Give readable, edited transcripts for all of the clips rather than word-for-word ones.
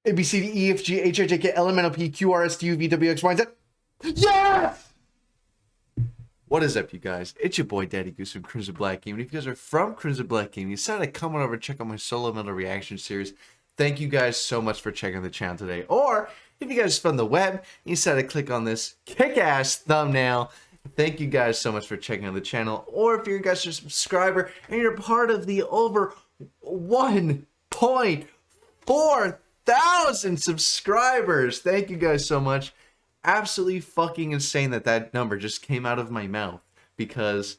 A, B, C, D, E, F, G, H, I, J, K, L, M, N, O, P, Q, R, S, T, U, V, W, X, Y, and Z. Yes! What is up, you guys? It's your boy, Daddy Goose from Crimson Black Gaming. If you guys are from Crimson Black Gaming, you decided to come on over and check out my solo metal reaction series. Thank you guys so much for checking the channel today. Or, if you guys from the web, you decided to click on this kick-ass thumbnail. Thank you guys so much for checking out the channel. Or if you're guys a subscriber and you're part of the over 1.4 thousand subscribers. Thank you guys so much. Absolutely fucking insane that that number just came out of my mouth because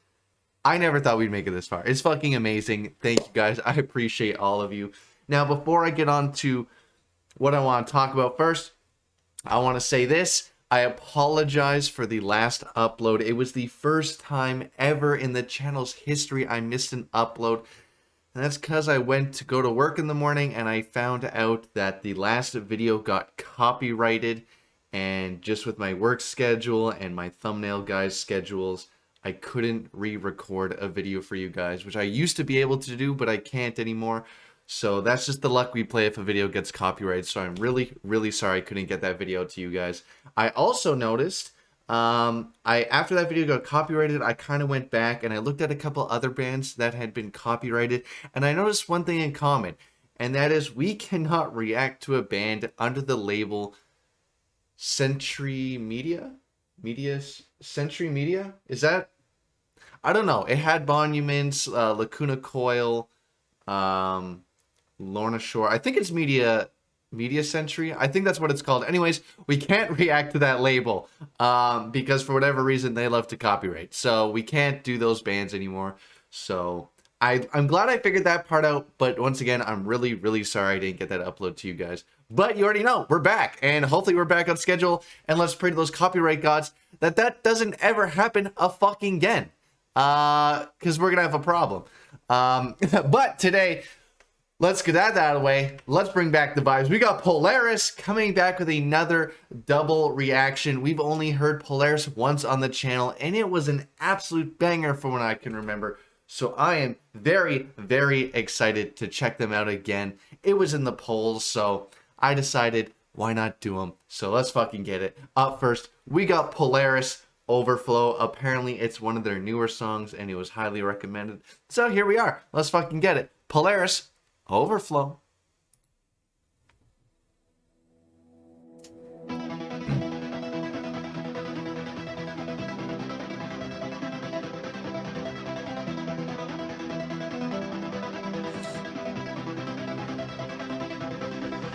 I never thought we'd make it this far. It's fucking amazing. Thank you guys. I appreciate all of you. Now, before I get on to what I want to talk about first, I want to say this. I apologize for the last upload. It was the first time ever in the channel's history I missed an upload. And that's because I went to go to work in the morning and I found out that the last video got copyrighted. And just with my work schedule and my thumbnail guys' schedules, I couldn't re-record a video for you guys, which I used to be able to do, but I can't anymore. So that's just the luck we play if a video gets copyrighted. So I'm really, really sorry I couldn't get that video to you guys. I also noticed after that video got copyrighted, I kind of went back and I looked at a couple other bands that had been copyrighted, and I noticed one thing in common, and that is we cannot react to a band under the label Century Media? Century Media? Is that? I don't know. It had Monuments, Lacuna Coil, Lorna Shore. I think it's Media Century. I think that's what it's called. Anyways, we can't react to that label because for whatever reason they love to copyright. So we can't do those bands anymore. So I'm glad I figured that part out. But once again, I'm really, really sorry I didn't get that upload to you guys. But you already know, we're back. And hopefully we're back on schedule. And let's pray to those copyright gods that that doesn't ever happen a fucking again. Because we're going to have a problem. But today, let's get that out of the way. Let's bring back the vibes. We got Polaris coming back with another double reaction. We've only heard Polaris once on the channel, and it was an absolute banger from what I can remember. So I am very, very excited to check them out again. It was in the polls, so I decided, why not do them? So let's fucking get it. Up first, we got Polaris, Overflow. Apparently, it's one of their newer songs, and it was highly recommended. So here we are. Let's fucking get it. Polaris, Overflow.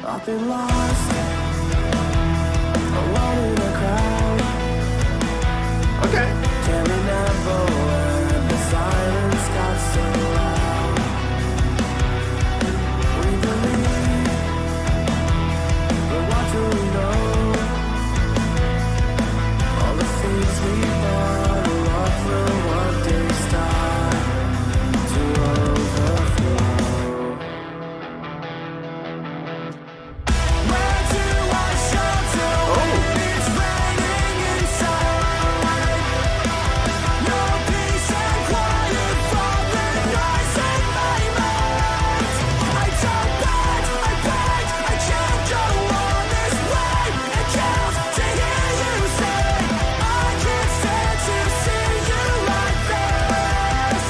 I've been lost alone in a crowd. Okay. Can't remember when the silence got so loud. We believe, but what do we know? All the things we thought will all through one day start to overflow. Where do I shelter when it's raining inside? No peace and quiet from the noise in my mind. I don't beg, I beg, I can't go on this way. It kills to hear you say, I can't stand to see you like this.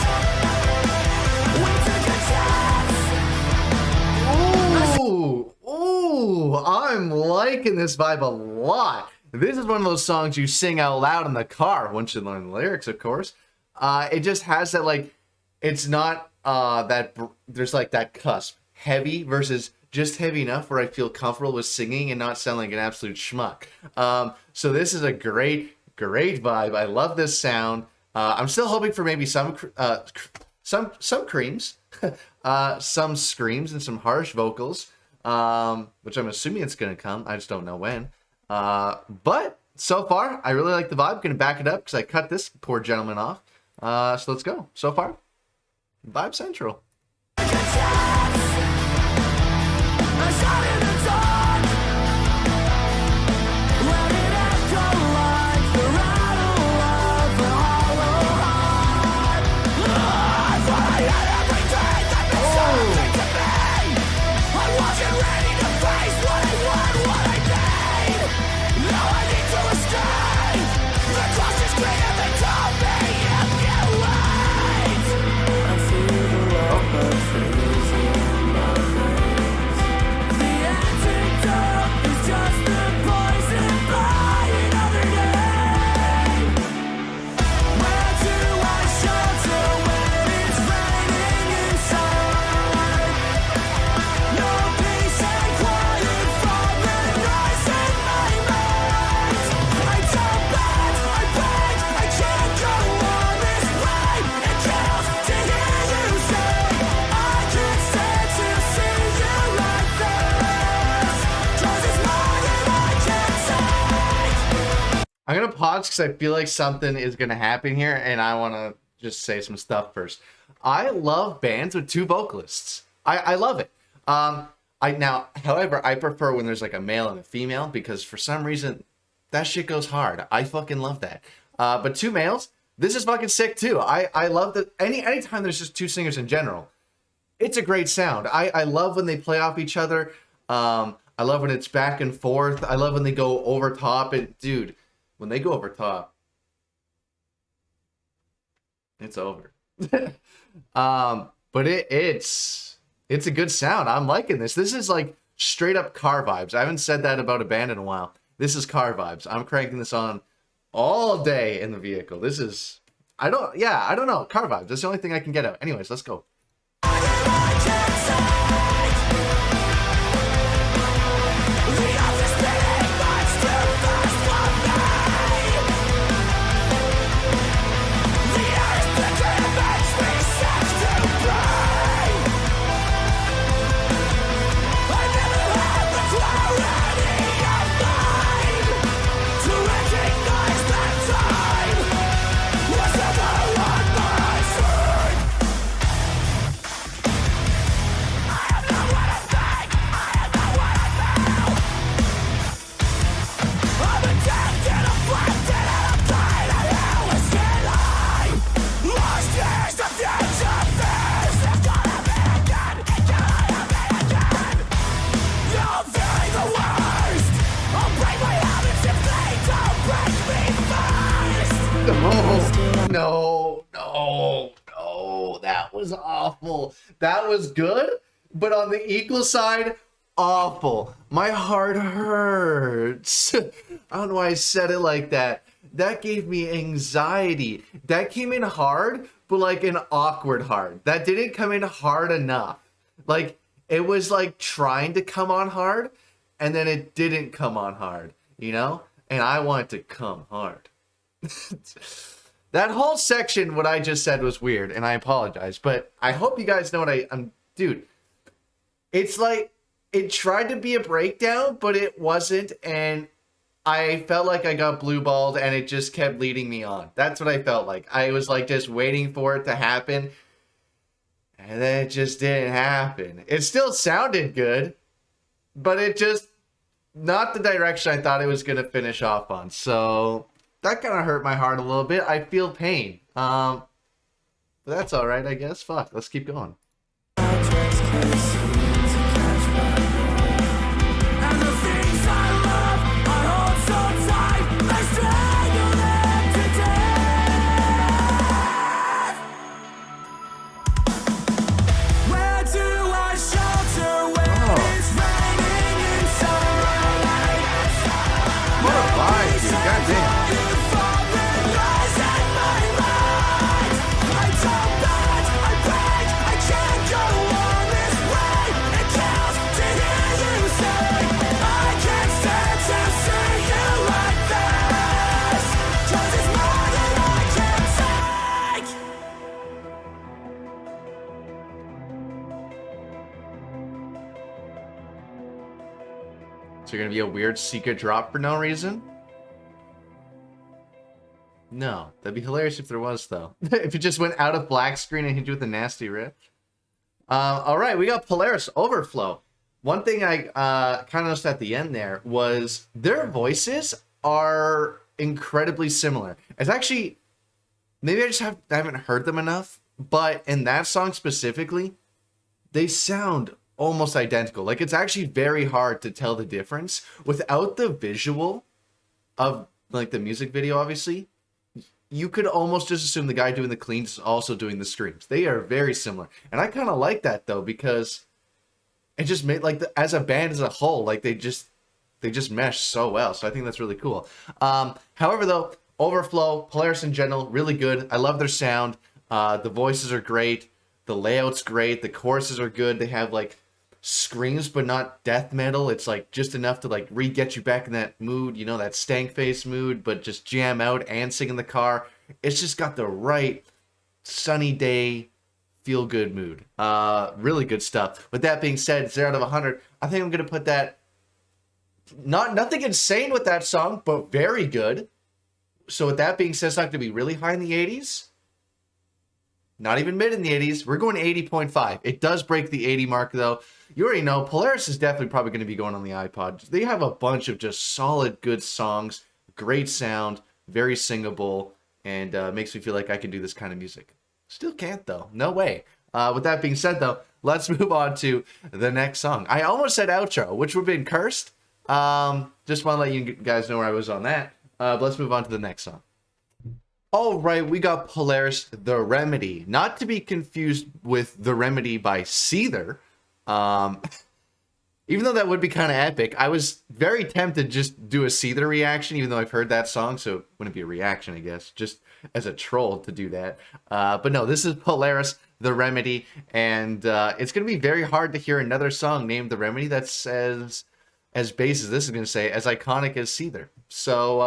We took a chance. Ooh, I'm liking this vibe a lot. This is one of those songs you sing out loud in the car once you learn the lyrics, of course. It just has that, like, it's not there's like that cusp, heavy versus just heavy enough where I feel comfortable with singing and not sound like an absolute schmuck. So this is a great vibe. I love this sound. I'm still hoping for maybe some creams, some screams and some harsh vocals, which I'm assuming it's gonna come. I just don't know when. But so far, I really like the vibe. I'm gonna back it up because I cut this poor gentleman off. So let's go. So far, vibe central. I wasn't ready to face what pause because I feel like something is gonna happen here, and I want to just say some stuff first. I love bands with two vocalists. I love it. However, I prefer when there's like a male and a female because for some reason that shit goes hard. I fucking love that. But two males, this is fucking sick too. I love that anytime there's just two singers in general, it's a great sound. I love when they play off each other. I love when it's back and forth. I love when they go over top. And dude, when they go over top, it's over. But it's a good sound. I'm liking this. This is like straight up car vibes. I haven't said that about a band in a while. This is car vibes. I'm cranking this on all day in the vehicle. This is, I don't know. Car vibes. That's the only thing I can get out. Anyways, let's go. No, that was awful. That was good, but on the equal side, awful. My heart hurts. I don't know why I said it like that. That gave me anxiety. That came in hard, but like an awkward hard. That didn't come in hard enough. Like, it was like trying to come on hard, and then it didn't come on hard, you know? And I want to come hard. That whole section, what I just said was weird, and I apologize, but I hope you guys know what I'm... Dude, it's like, it tried to be a breakdown, but it wasn't, and I felt like I got blue-balled, and it just kept leading me on. That's what I felt like. I was like just waiting for it to happen, and then it just didn't happen. It still sounded good, but it just... not the direction I thought it was going to finish off on, so... that kind of hurt my heart a little bit. I feel pain. But that's all right, I guess. Fuck, let's keep going. So you're gonna be a weird secret drop for no reason? No, that'd be hilarious if there was, though. If it just went out of black screen and hit you with a nasty riff. All right, we got Polaris Overflow. One thing I kind of noticed at the end there was their voices are incredibly similar. It's actually, maybe I just haven't heard them enough, but in that song specifically, they sound almost identical. Like, it's actually very hard to tell the difference without the visual of like the music video. Obviously, you could almost just assume the guy doing the cleans is also doing the screams. They are very similar, and I kind of like that though, because it just made like as a band as a whole, like they just mesh so well. So I think that's really cool. However though, Overflow, Polaris in general, really good. I love their sound. The voices are great. The layout's great. The choruses are good. They have like screams, but not death metal. It's like just enough to like re-get you back in that mood, you know, that stank face mood, but just jam out and sing in the car. It's just got the right sunny day, feel good mood. Really good stuff. With that being said, 0 out of 100. I think I'm gonna put that, nothing insane with that song, but very good. So with that being said, it's not going to be really high in the 80s. Not even mid in the 80s. We're going 80.5. It does break the 80 mark, though. You already know, Polaris is definitely probably going to be going on the iPod. They have a bunch of just solid, good songs, great sound, very singable, and makes me feel like I can do this kind of music. Still can't, though. No way. With that being said, though, let's move on to the next song. I almost said outro, which would have been cursed. Just want to let you guys know where I was on that. But let's move on to the next song. All right, we got Polaris, The Remedy. Not to be confused with The Remedy by Seether. Even though that would be kind of epic, I was very tempted to just do a Seether reaction, even though I've heard that song, so it wouldn't be a reaction, I guess, just as a troll to do that. But no, this is Polaris, The Remedy, and it's going to be very hard to hear another song named The Remedy that says, as bass as this is going to say, as iconic as Seether. So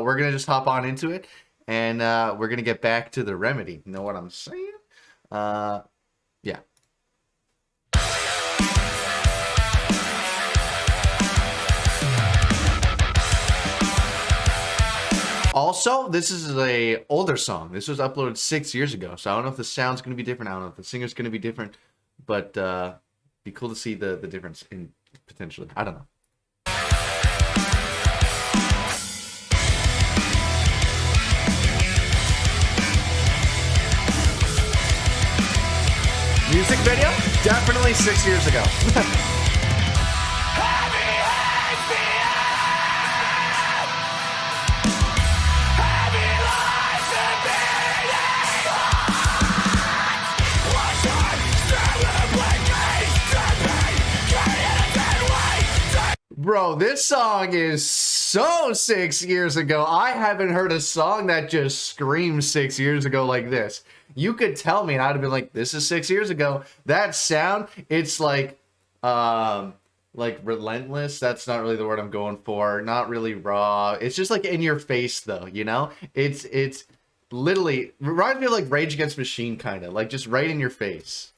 we're going to just hop on into it, and we're going to get back to The Remedy. You know what I'm saying? Yeah. Also, this is a older song. This was uploaded 6 years ago, so I don't know if the sound's going to be different. I don't know if the singer's going to be different, but be cool to see the difference in potentially. I don't know. Music video? Definitely 6 years ago. Bro, this song is so 6 years ago. I haven't heard a song that just screams 6 years ago like this. You could tell me and I'd have been like, this is 6 years ago. That sound, it's like relentless. That's not really the word I'm going for. Not really raw. It's just like in your face though, you know? It's literally reminds me of like Rage Against Machine kind of, like just right in your face.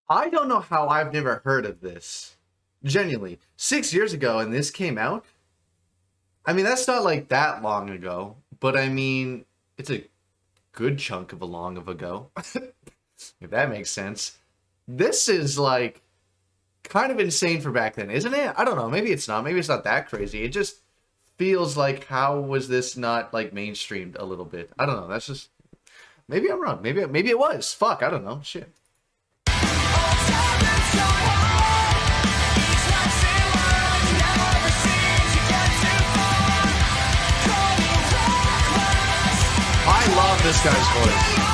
I don't know how I've never heard of this. Genuinely. 6 years ago and this came out? I mean, that's not like that long ago. But I mean, it's a good chunk of a long of ago. If that makes sense. This is like kind of insane for back then, isn't it? I don't know. Maybe it's not. Maybe it's not that crazy. It just feels like, how was this not like mainstreamed a little bit? I don't know. That's just... Maybe I'm wrong. Maybe it was. Fuck, I don't know. Shit. I love this guy's voice.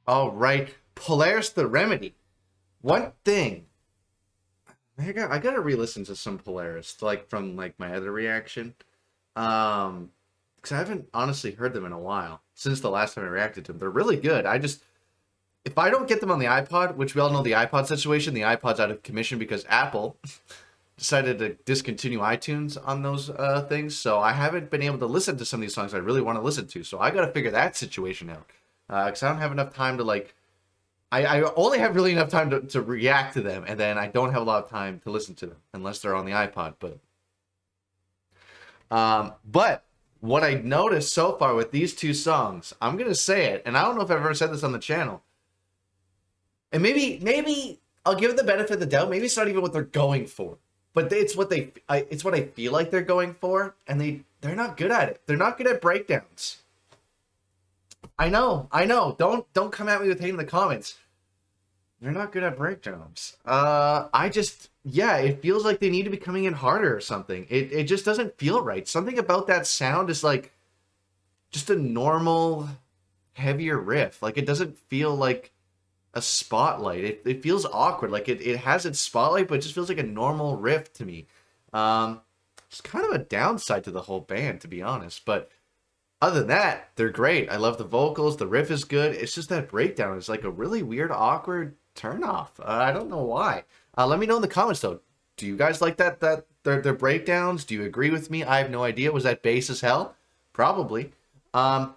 All right, Polaris the Remedy. One thing, I gotta re-listen to some Polaris, like from like my other reaction, because I haven't honestly heard them in a while since the last time I reacted to them. They're really good. If I don't get them on the iPod, which we all know the iPod situation, the iPod's out of commission because Apple decided to discontinue iTunes on those things. So I haven't been able to listen to some of these songs I really want to listen to. So I got to figure that situation out because I don't have enough time to like. I only have really enough time to react to them, and then I don't have a lot of time to listen to them unless they're on the iPod. But what I noticed so far with these two songs, I'm gonna say it, and I don't know if I've ever said this on the channel. And maybe I'll give it the benefit of the doubt. Maybe it's not even what they're going for, but it's what I feel like they're going for, and they're not good at it. They're not good at breakdowns. I know. Don't come at me with hate in the comments. They're not good at breakdowns. It feels like they need to be coming in harder or something. It just doesn't feel right. Something about that sound is like just a normal, heavier riff. Like it doesn't feel like a spotlight. It feels awkward. Like it has its spotlight, but it just feels like a normal riff to me. It's kind of a downside to the whole band, to be honest. But other than that, they're great. I love the vocals. The riff is good. It's just that breakdown is like a really weird, awkward turnoff. I don't know why. Let me know in the comments though. Do you guys like that their breakdowns? Do you agree with me? I have no idea. Was that bass as hell? Probably. But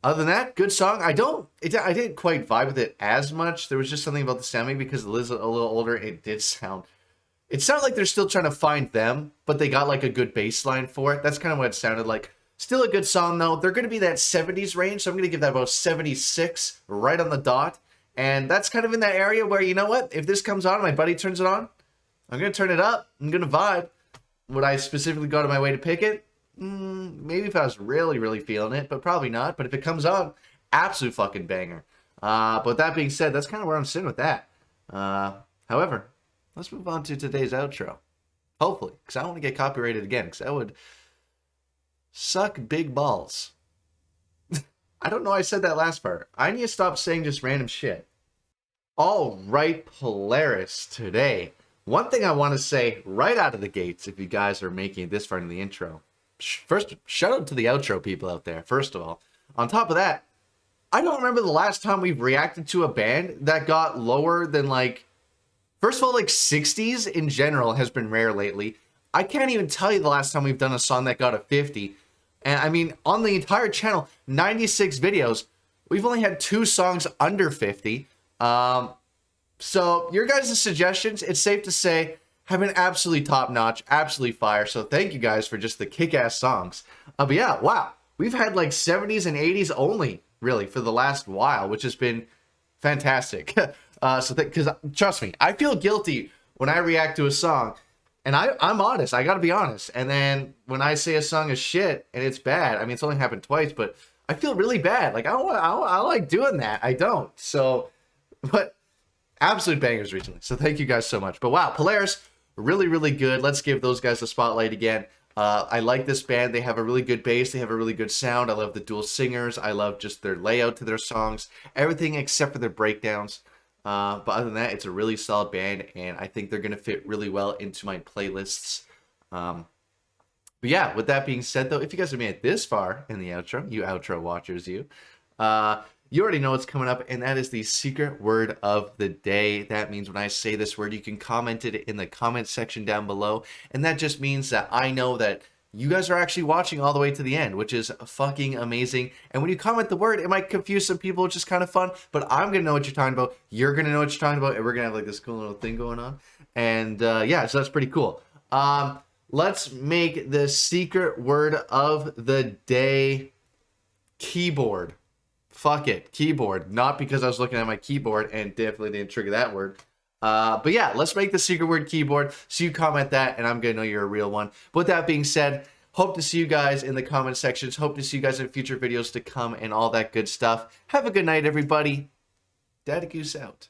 other than that, good song. I didn't quite vibe with it as much. There was just something about the sound, maybe because Liz a little older. It sounded like they're still trying to find them, but they got like a good bass line for it. That's kind of what it sounded like. Still a good song though. They're going to be that 70s range, so I'm going to give that about 76 right on the dot. And that's kind of in that area where, you know what? If this comes on and my buddy turns it on, I'm going to turn it up. I'm going to vibe. Would I specifically go to my way to pick it? Maybe if I was really, really feeling it, but probably not. But if it comes on, absolute fucking banger. But with that being said, that's kind of where I'm sitting with that. However, let's move on to today's outro. Hopefully, because I don't want to get copyrighted again, because that would suck big balls. I don't know I said that last part. I need to stop saying just random shit. All right, Polaris, today. One thing I want to say right out of the gates, if you guys are making it this far in the intro. First, shout out to the outro people out there, first of all. On top of that, I don't remember the last time we've reacted to a band that got lower than like... First of all, like 60s in general has been rare lately. I can't even tell you the last time we've done a song that got a 50. And I mean, on the entire channel, 96 videos, we've only had 2 songs under 50. So your guys' suggestions, it's safe to say, have been absolutely top-notch, absolutely fire. So thank you guys for just the kick-ass songs. But yeah, wow. We've had like 70s and 80s only, really, for the last while, which has been fantastic. Because trust me, I feel guilty when I react to a song. And I'm honest. I got to be honest. And then when I say a song is shit and it's bad, I mean, it's only happened twice, but I feel really bad. Like, I don't like doing that. I don't. So, but absolute bangers recently. So thank you guys so much. But wow, Polaris, really, really good. Let's give those guys the spotlight again. I like this band. They have a really good bass. They have a really good sound. I love the dual singers. I love just their layout to their songs. Everything except for their breakdowns. But other than that, it's a really solid band, and I think they're going to fit really well into my playlists. But yeah, with that being said, though, if you guys have made it this far in the outro, you outro watchers, you already know what's coming up, and that is the secret word of the day. That means when I say this word, you can comment it in the comment section down below, and that just means that I know that you guys are actually watching all the way to the end, which is fucking amazing. And when you comment the word, it might confuse some people, which is kind of fun, but I'm going to know what you're talking about. You're going to know what you're talking about, and we're going to have like this cool little thing going on. And yeah, so that's pretty cool. Let's make the secret word of the day keyboard. Fuck it, keyboard. Not because I was looking at my keyboard and definitely didn't trigger that word. But yeah, let's make the secret word keyboard. So you comment that, and I'm going to know you're a real one. But with that being said, hope to see you guys in the comment sections. Hope to see you guys in future videos to come and all that good stuff. Have a good night, everybody. Daddy Goose out.